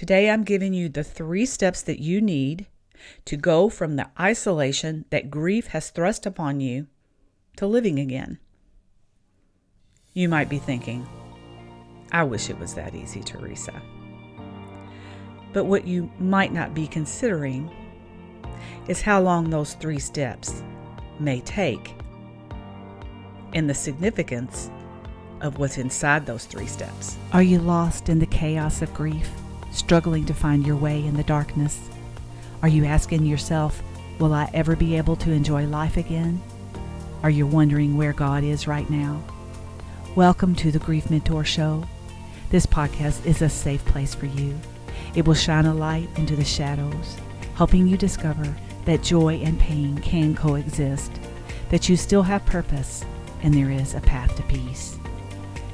Today I'm giving you the 3 steps that you need to go from the isolation that grief has thrust upon you to living again. You might be thinking, I wish it was that easy, Teresa. But what you might not be considering is how long those 3 steps may take and the significance of what's inside those 3 steps. Are you lost in the chaos of grief, struggling to find your way in the darkness? Are you asking yourself, will I ever be able to enjoy life again? Are you wondering where God is right now? Welcome to the Grief Mentor Show. This podcast is a safe place for you. It will shine a light into the shadows, helping you discover that joy and pain can coexist, that you still have purpose, and there is a path to peace.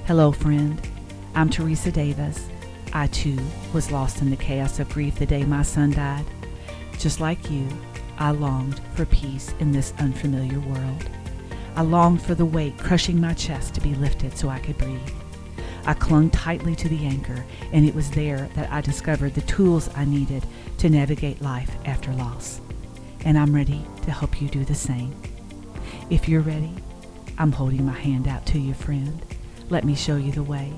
Hello, friend. I'm Teresa Davis. I, too, was lost in the chaos of grief the day my son died. Just like you, I longed for peace in this unfamiliar world. I longed for the weight crushing my chest to be lifted so I could breathe. I clung tightly to the anchor, and it was there that I discovered the tools I needed to navigate life after loss. And I'm ready to help you do the same. If you're ready, I'm holding my hand out to you, friend. Let me show you the way,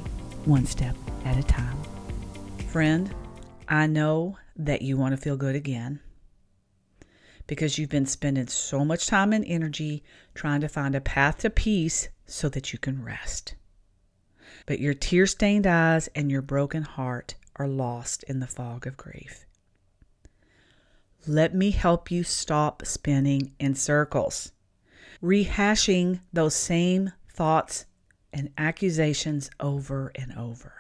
one step at a time. Friend, I know that you want to feel good again because you've been spending so much time and energy trying to find a path to peace so that you can rest. But your tear-stained eyes and your broken heart are lost in the fog of grief. Let me help you stop spinning in circles, rehashing those same thoughts and accusations over and over.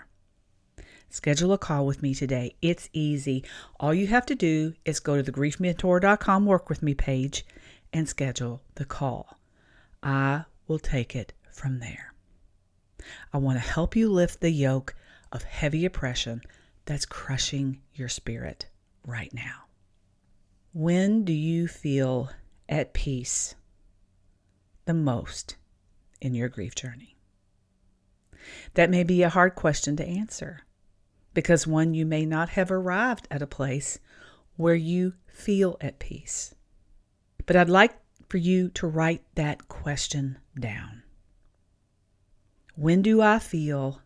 Schedule a call with me today. It's easy. All you have to do is go to the griefmentor.com Work With Me page and schedule the call. I will take it from there. I want to help you lift the yoke of heavy oppression that's crushing your spirit right now. When do you feel at peace the most in your grief journey? That may be a hard question to answer because, one, you may not have arrived at a place where you feel at peace. But I'd like for you to write that question down. When do I feel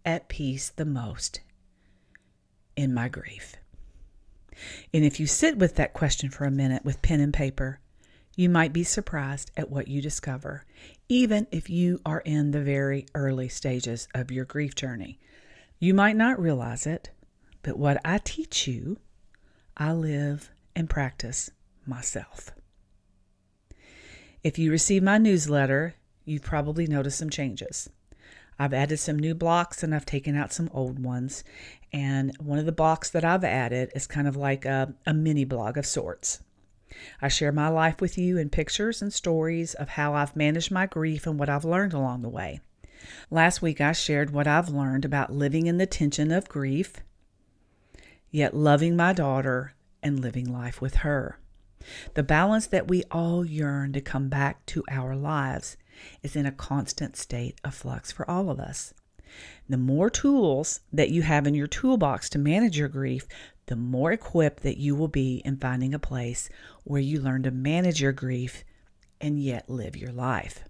at peace the most in my grief? And if you sit with that question for a minute with pen and paper, you might be surprised at what you discover, even if you are in the very early stages of your grief journey. You might not realize it, but what I teach you, I live and practice myself. If you receive my newsletter, you've probably noticed some changes. I've added some new blocks and I've taken out some old ones. And one of the blocks that I've added is kind of like a mini blog of sorts. I share my life with you in pictures and stories of how I've managed my grief and what I've learned along the way. Last week, I shared what I've learned about living in the tension of grief, yet loving my daughter and living life with her. The balance that we all yearn to come back to our lives is in a constant state of flux for all of us. The more tools that you have in your toolbox to manage your grief, the more equipped that you will be in finding a place where you learn to manage your grief and yet live your life.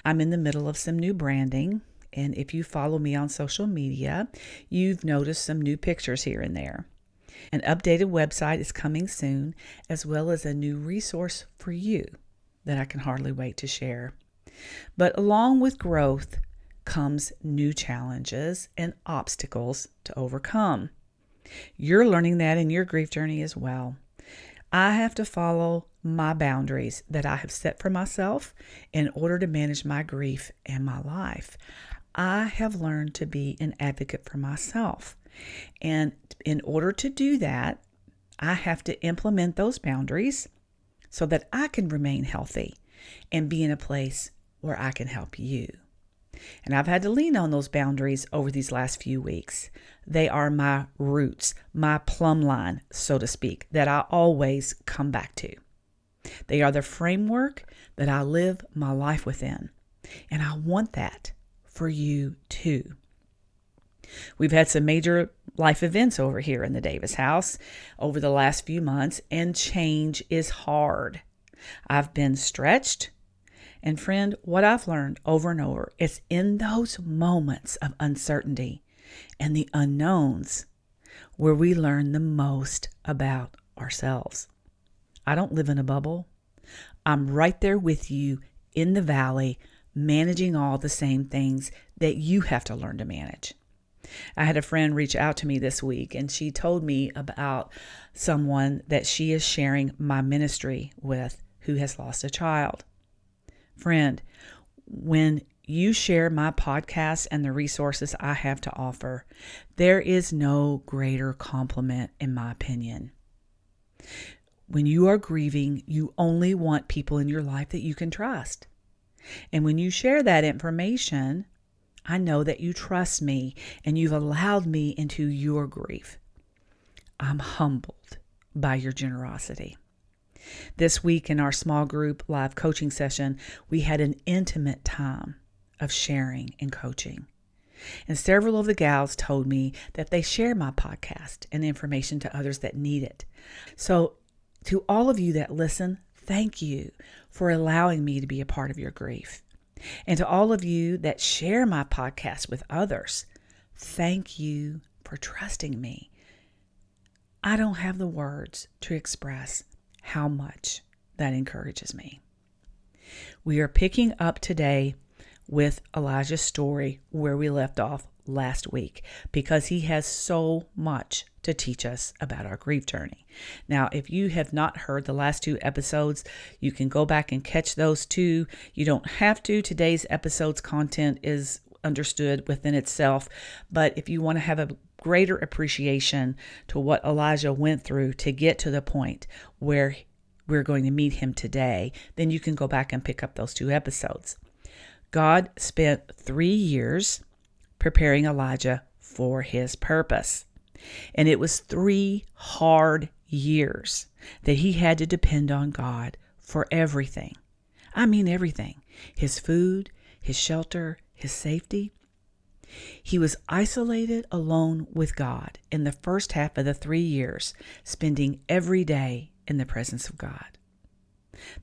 I'm in the middle of some new branding, and if you follow me on social media, you've noticed some new pictures here and there. An updated website is coming soon, as well as a new resource for you that I can hardly wait to share. But along with growth comes new challenges and obstacles to overcome. You're learning that in your grief journey as well. I have to follow my boundaries that I have set for myself in order to manage my grief and my life. I have learned to be an advocate for myself. And in order to do that, I have to implement those boundaries so that I can remain healthy and be in a place where I can help you. And I've had to lean on those boundaries over these last few weeks. They are my roots, my plumb line, so to speak, that I always come back to. They are the framework that I live my life within. And I want that for you too. We've had some major life events over here in the Davis house over the last few months, and change is hard. I've been stretched. And friend, what I've learned over and over, it's in those moments of uncertainty and the unknowns where we learn the most about ourselves. I don't live in a bubble. I'm right there with you in the valley, managing all the same things that you have to learn to manage. I had a friend reach out to me this week, and she told me about someone that she is sharing my ministry with who has lost a child. Friend, when you share my podcast and the resources I have to offer, there is no greater compliment, in my opinion. When you are grieving, you only want people in your life that you can trust. And when you share that information, I know that you trust me and you've allowed me into your grief. I'm humbled by your generosity. This week in our small group live coaching session, we had an intimate time of sharing and coaching. And several of the gals told me that they share my podcast and information to others that need it. So to all of you that listen, thank you for allowing me to be a part of your grief. And to all of you that share my podcast with others, thank you for trusting me. I don't have the words to express how much that encourages me. We are picking up today with Elijah's story where we left off last week, because he has so much to teach us about our grief journey. Now, if you have not heard the last two episodes, you can go back and catch those two. You don't have to. Today's episode's content is understood within itself, but if you want to have a greater appreciation to what Elijah went through to get to the point where we're going to meet him today, then you can go back and pick up those two episodes. God spent 3 years preparing Elijah for his purpose. And it was 3 hard years that he had to depend on God for everything. I mean everything. His food, his shelter, his safety. He was isolated alone with God in the first half of the 3 years, spending every day in the presence of God.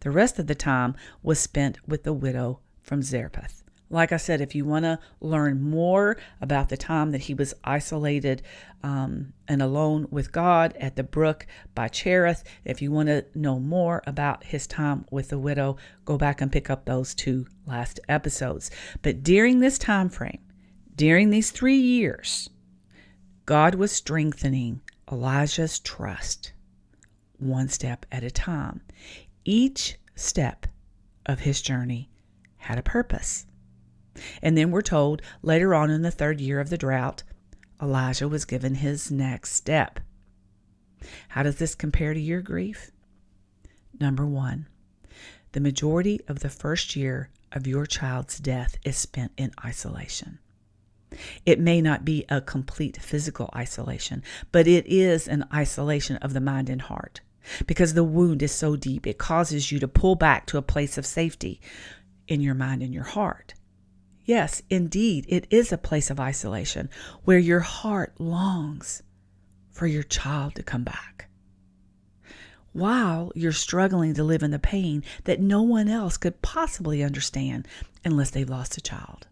The rest of the time was spent with the widow from Zarephath. Like I said, if you want to learn more about the time that he was isolated and alone with God at the brook by Cherith, if you want to know more about his time with the widow, go back and pick up those 2 last episodes. But during this time frame, during these 3 years, God was strengthening Elijah's trust one step at a time. Each step of his journey had a purpose. And then we're told later on in the 3rd year of the drought, Elijah was given his next step. How does this compare to your grief? Number 1, the majority of the 1st year of your child's death is spent in isolation. It may not be a complete physical isolation, but it is an isolation of the mind and heart, because the wound is so deep, it causes you to pull back to a place of safety in your mind and your heart. Yes, indeed, it is a place of isolation where your heart longs for your child to come back, while you're struggling to live in the pain that no one else could possibly understand unless they've lost a child.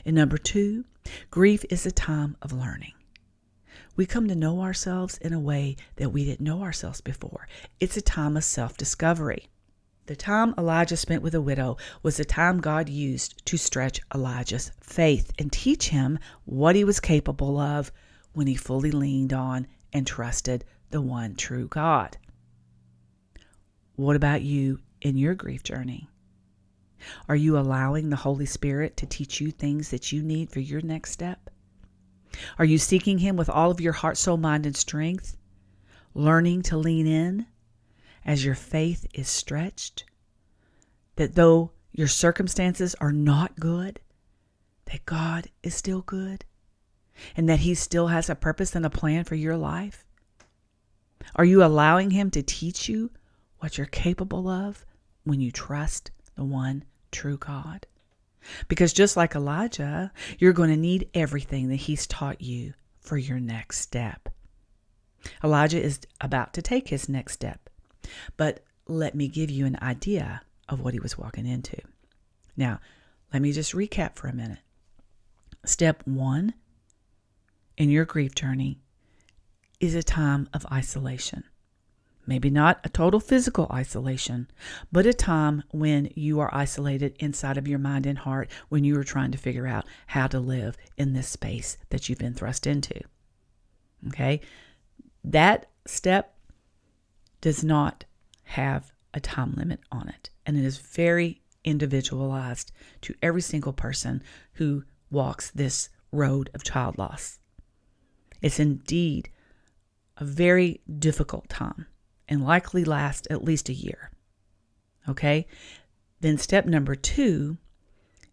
And number 2, grief is a time of learning. We come to know ourselves in a way that we didn't know ourselves before. It's a time of self-discovery. The time Elijah spent with a widow was the time God used to stretch Elijah's faith and teach him what he was capable of when he fully leaned on and trusted the one true God. What about you in your grief journey? Are you allowing the Holy Spirit to teach you things that you need for your next step? Are you seeking him with all of your heart, soul, mind, and strength, learning to lean in as your faith is stretched, that though your circumstances are not good, that God is still good, and that he still has a purpose and a plan for your life? Are you allowing him to teach you what you're capable of when you trust the one true God? Because just like Elijah, you're going to need everything that he's taught you for your next step. Elijah is about to take his next step, but let me give you an idea of what he was walking into. Now, let me just recap for a minute. Step 1 in your grief journey is a time of isolation. Maybe not a total physical isolation, but a time when you are isolated inside of your mind and heart when you are trying to figure out how to live in this space that you've been thrust into. Okay? That step does not have a time limit on it, and it is very individualized to every single person who walks this road of child loss. It's indeed a very difficult time and likely last at least a year. Okay? Then step number 2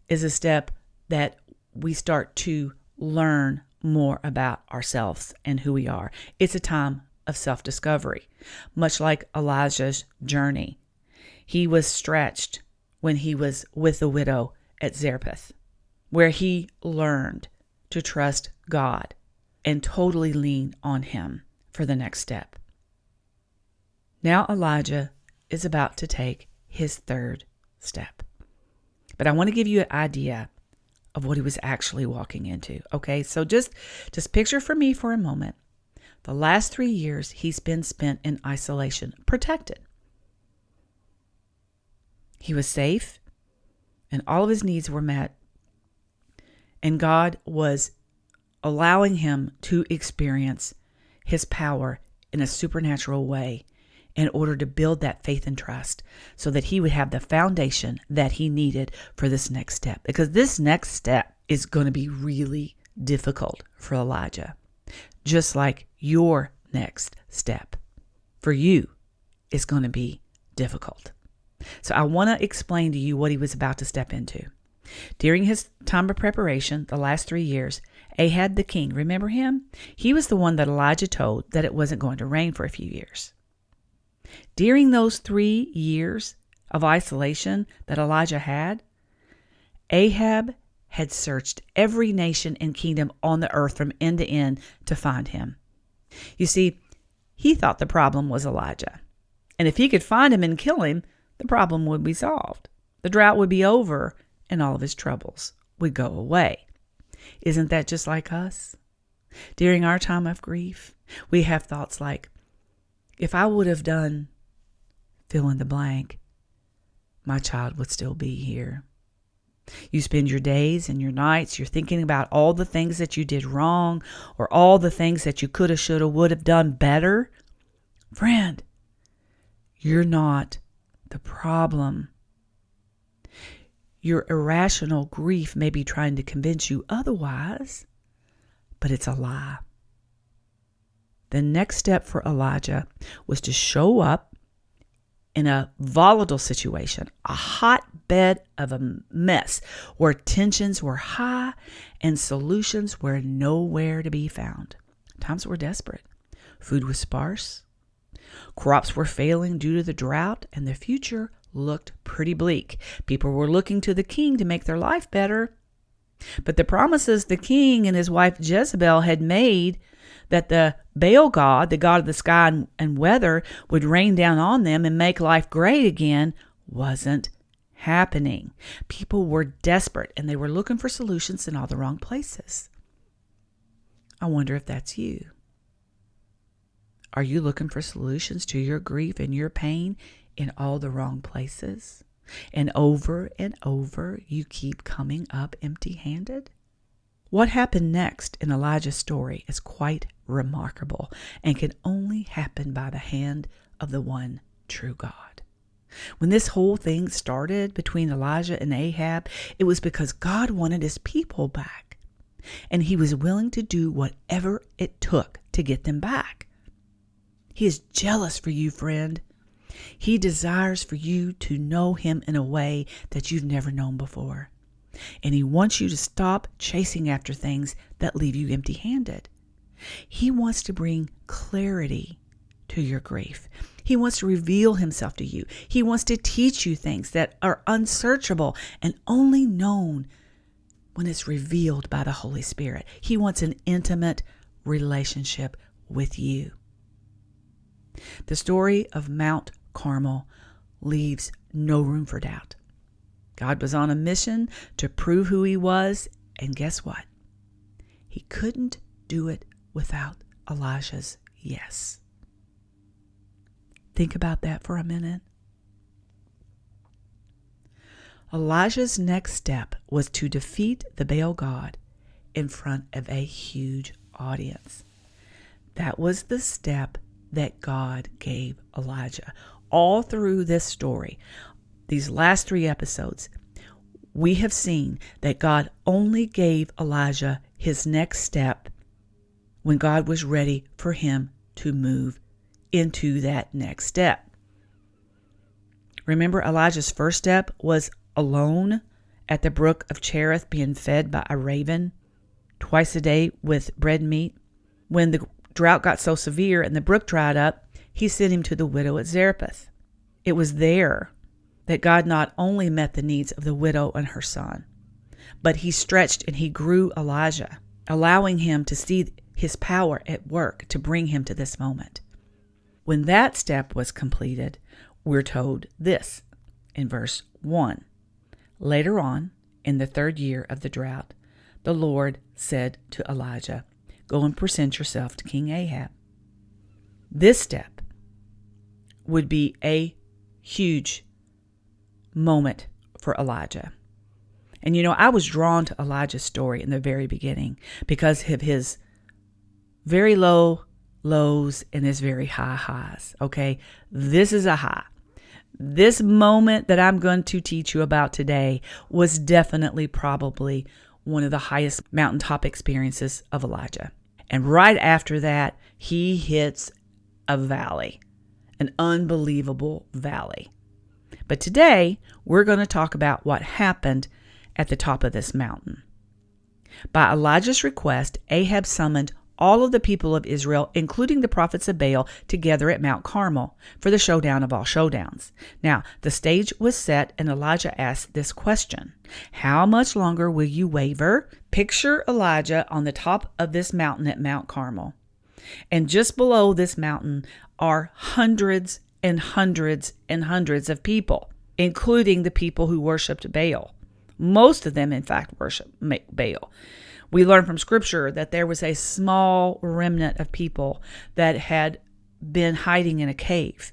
is a step that we start to learn more about ourselves and who we are. It's a time of self-discovery, much like Elijah's journey. He was stretched when he was with the widow at Zarephath, where he learned to trust God and totally lean on him for the next step. Now Elijah is about to take his 3rd step. But I want to give you an idea of what he was actually walking into. Okay, so just picture for me for a moment. The last 3 years he's been spent in isolation, protected. He was safe and all of his needs were met. And God was allowing him to experience his power in a supernatural way in order to build that faith and trust so that he would have the foundation that he needed for this next step. Because this next step is going to be really difficult for Elijah, just like your next step for you is going to be difficult. So I want to explain to you what he was about to step into. During his time of preparation, the last 3 years, Ahab the king, remember him? He was the one that Elijah told that it wasn't going to rain for a few years. During those 3 years of isolation that Elijah had, Ahab had searched every nation and kingdom on the earth from end to end to find him. You see, he thought the problem was Elijah. And if he could find him and kill him, the problem would be solved. The drought would be over and all of his troubles would go away. Isn't that just like us? During our time of grief, we have thoughts like, if I would have done fill in the blank, my child would still be here. You spend your days and your nights, you're thinking about all the things that you did wrong or all the things that you could have, should have, would have done better. Friend, you're not the problem. Your irrational grief may be trying to convince you otherwise, but it's a lie. The next step for Elijah was to show up in a volatile situation, a hotbed of a mess where tensions were high and solutions were nowhere to be found. Times were desperate. Food was sparse. Crops were failing due to the drought, and the future looked pretty bleak. People were looking to the king to make their life better. But the promises the king and his wife Jezebel had made that the Baal god, the god of the sky and weather, would rain down on them and make life great again, wasn't happening. People were desperate and they were looking for solutions in all the wrong places. I wonder if that's you. Are you looking for solutions to your grief and your pain in all the wrong places? And over you keep coming up empty-handed? What happened next in Elijah's story is quite remarkable and can only happen by the hand of the one true God. When this whole thing started between Elijah and Ahab, it was because God wanted his people back, and he was willing to do whatever it took to get them back. He is jealous for you, friend. He desires for you to know him in a way that you've never known before. And he wants you to stop chasing after things that leave you empty-handed. He wants to bring clarity to your grief. He wants to reveal himself to you. He wants to teach you things that are unsearchable and only known when it's revealed by the Holy Spirit. He wants an intimate relationship with you. The story of Mount Carmel leaves no room for doubt. God was on a mission to prove who he was, and guess what? He couldn't do it without Elijah's yes. Think about that for a minute. Elijah's next step was to defeat the Baal god in front of a huge audience. That was the step that God gave Elijah. All through this story, these last 3 episodes, we have seen that God only gave Elijah his next step when God was ready for him to move into that next step. Remember, Elijah's first step was alone at the brook of Cherith, being fed by a raven twice a day with bread and meat. When the drought got so severe and the brook dried up, he sent him to the widow at Zarephath. It was there that God not only met the needs of the widow and her son, but he stretched and he grew Elijah, allowing him to see his power at work to bring him to this moment. When that step was completed, we're told this in verse 1. Later on, in the 3rd year of the drought, the Lord said to Elijah, "Go and present yourself to King Ahab." This step would be a huge moment for Elijah. And I was drawn to Elijah's story in the very beginning because of his very low lows and his very high highs. Okay, this is a high. This moment that I'm going to teach you about today was definitely probably one of the highest mountaintop experiences of Elijah. And right after that, he hits a valley, an unbelievable valley. But today, we're going to talk about what happened at the top of this mountain. By Elijah's request, Ahab summoned all of the people of Israel, including the prophets of Baal, together at Mount Carmel for the showdown of all showdowns. Now, the stage was set, and Elijah asked this question: how much longer will you waver? Picture Elijah on the top of this mountain at Mount Carmel. And just below this mountain are hundreds and hundreds and hundreds of people, including the people who worshipped Baal. Most of them, in fact, worship Baal. We learn from Scripture that there was a small remnant of people that had been hiding in a cave.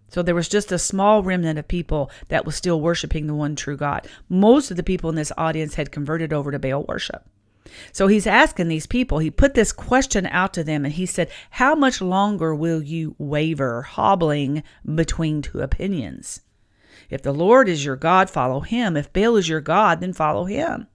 So there was just a small remnant of people that was still worshiping the one true God. Most of the people in this audience had converted over to Baal worship. So he's asking these people, he put this question out to them, and he said, how much longer will you waver, hobbling between 2 opinions? If the Lord is your God, follow him. If Baal is your God, then follow him.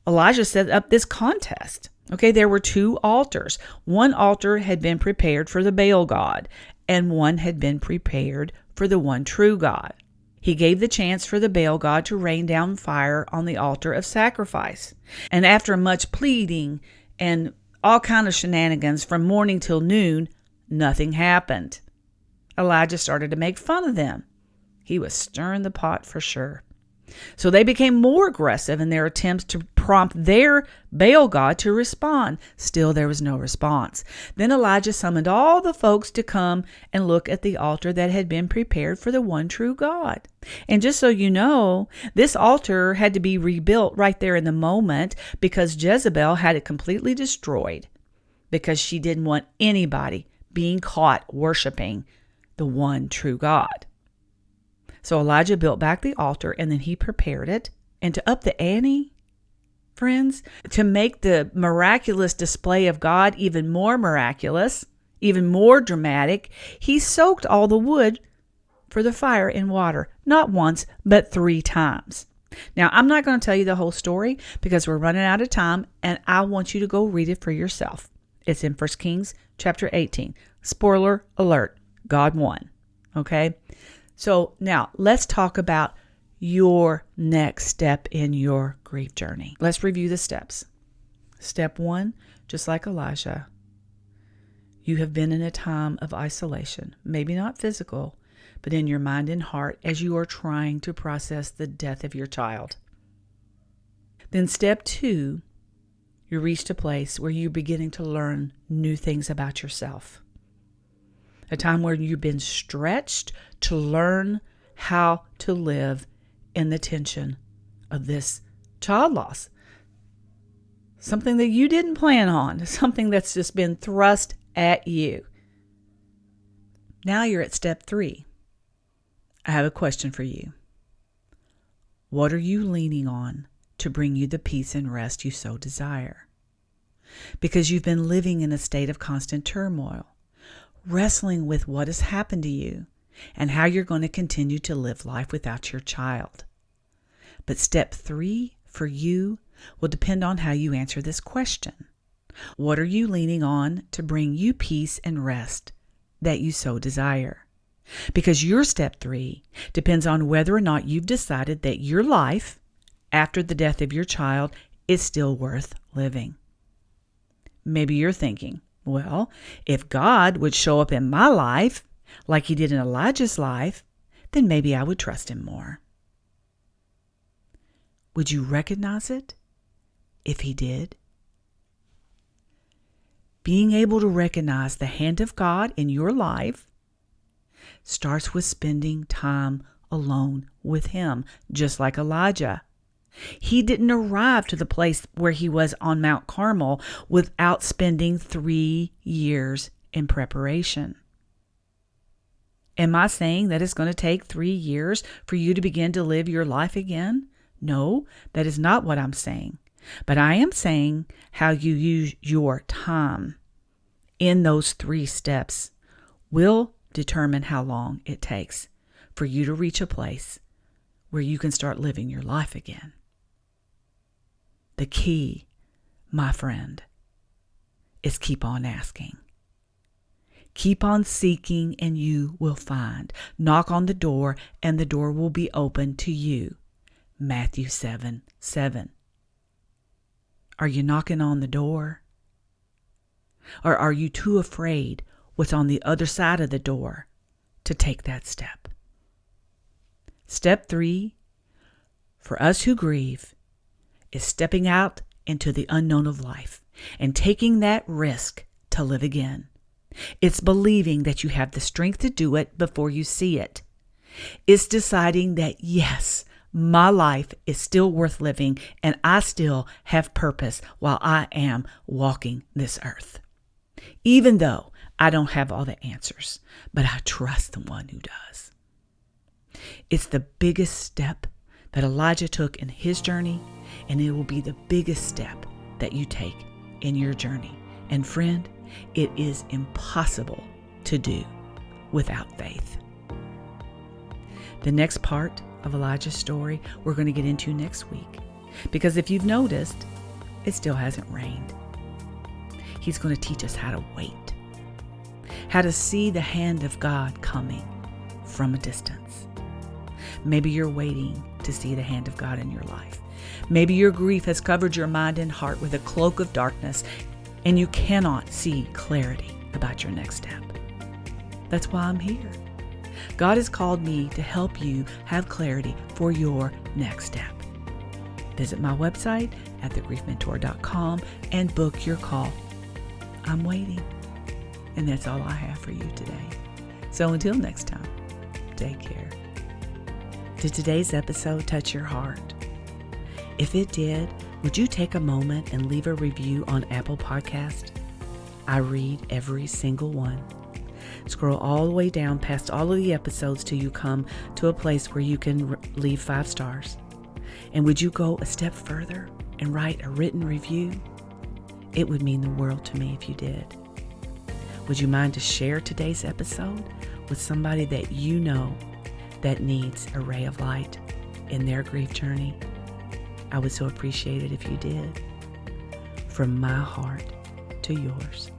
Elijah set up this contest. Okay, there were 2 altars. One altar had been prepared for the Baal god, and one had been prepared for the one true God. He gave the chance for the Baal god to rain down fire on the altar of sacrifice. And after much pleading and all kind of shenanigans from morning till noon, nothing happened. Elijah started to make fun of them. He was stirring the pot for sure. So they became more aggressive in their attempts to prompt their Baal god to respond. Still, there was no response. Then Elijah summoned all the folks to come and look at the altar that had been prepared for the one true God. And just so you know, this altar had to be rebuilt right there in the moment because Jezebel had it completely destroyed because she didn't want anybody being caught worshiping the one true God. So Elijah built back the altar, and then he prepared it. And to up the ante, friends, to make the miraculous display of God even more miraculous, even more dramatic, he soaked all the wood for the fire in water, not once, but 3 times. Now, I'm not going to tell you the whole story because we're running out of time, and I want you to go read it for yourself. It's in 1 Kings chapter 18. Spoiler alert, God won. Okay? So now let's talk about your next step in your grief journey. Let's review the steps. Step 1, just like Elijah, you have been in a time of isolation, maybe not physical, but in your mind and heart as you are trying to process the death of your child. Then step 2, you reached a place where you're beginning to learn new things about yourself. A time where you've been stretched to learn how to live in the tension of this child loss. Something that you didn't plan on, something that's just been thrust at you. Now you're at step 3. I have a question for you. What are you leaning on to bring you the peace and rest you so desire? Because you've been living in a state of constant turmoil, wrestling with what has happened to you and how you're going to continue to live life without your child. But step 3 for you will depend on how you answer this question. What are you leaning on to bring you peace and rest that you so desire? Because your step 3 depends on whether or not you've decided that your life after the death of your child is still worth living. Maybe you're thinking, well, if God would show up in my life like he did in Elijah's life, then maybe I would trust him more. Would you recognize it if he did? Being able to recognize the hand of God in your life starts with spending time alone with him, just like Elijah. He didn't arrive to the place where he was on Mount Carmel without spending 3 years in preparation. Am I saying that it's going to take 3 years for you to begin to live your life again? No, that is not what I'm saying. But I am saying how you use your time in those 3 steps will determine how long it takes for you to reach a place where you can start living your life again. The key, my friend, is keep on asking. Keep on seeking and you will find. Knock on the door and the door will be open to you. Matthew 7:7. Are you knocking on the door? Or are you too afraid what's on the other side of the door to take that step? Step 3, for us who grieve, is stepping out into the unknown of life and taking that risk to live again. It's believing that you have the strength to do it before you see it. It's deciding that, yes, my life is still worth living and I still have purpose while I am walking this earth. Even though I don't have all the answers, but I trust the one who does. It's the biggest step that Elijah took in his journey, and it will be the biggest step that you take in your journey. And friend, it is impossible to do without faith. The next part of Elijah's story we're going to get into next week, because if you've noticed, it still hasn't rained. He's going to teach us how to wait, how to see the hand of God coming from a distance. Maybe you're waiting to see the hand of God in your life. Maybe your grief has covered your mind and heart with a cloak of darkness, and you cannot see clarity about your next step. That's why I'm here. God has called me to help you have clarity for your next step. Visit my website at thegriefmentor.com and book your call. I'm waiting. And that's all I have for you today. So until next time, take care. Did today's episode touch your heart? If it did, would you take a moment and leave a review on Apple Podcast? I read every single one. Scroll all the way down past all of the episodes till you come to a place where you can leave 5 stars. And would you go a step further and write a written review? It would mean the world to me if you did. Would you mind to share today's episode with somebody that you know that needs a ray of light in their grief journey? I would so appreciate it if you did. From my heart to yours.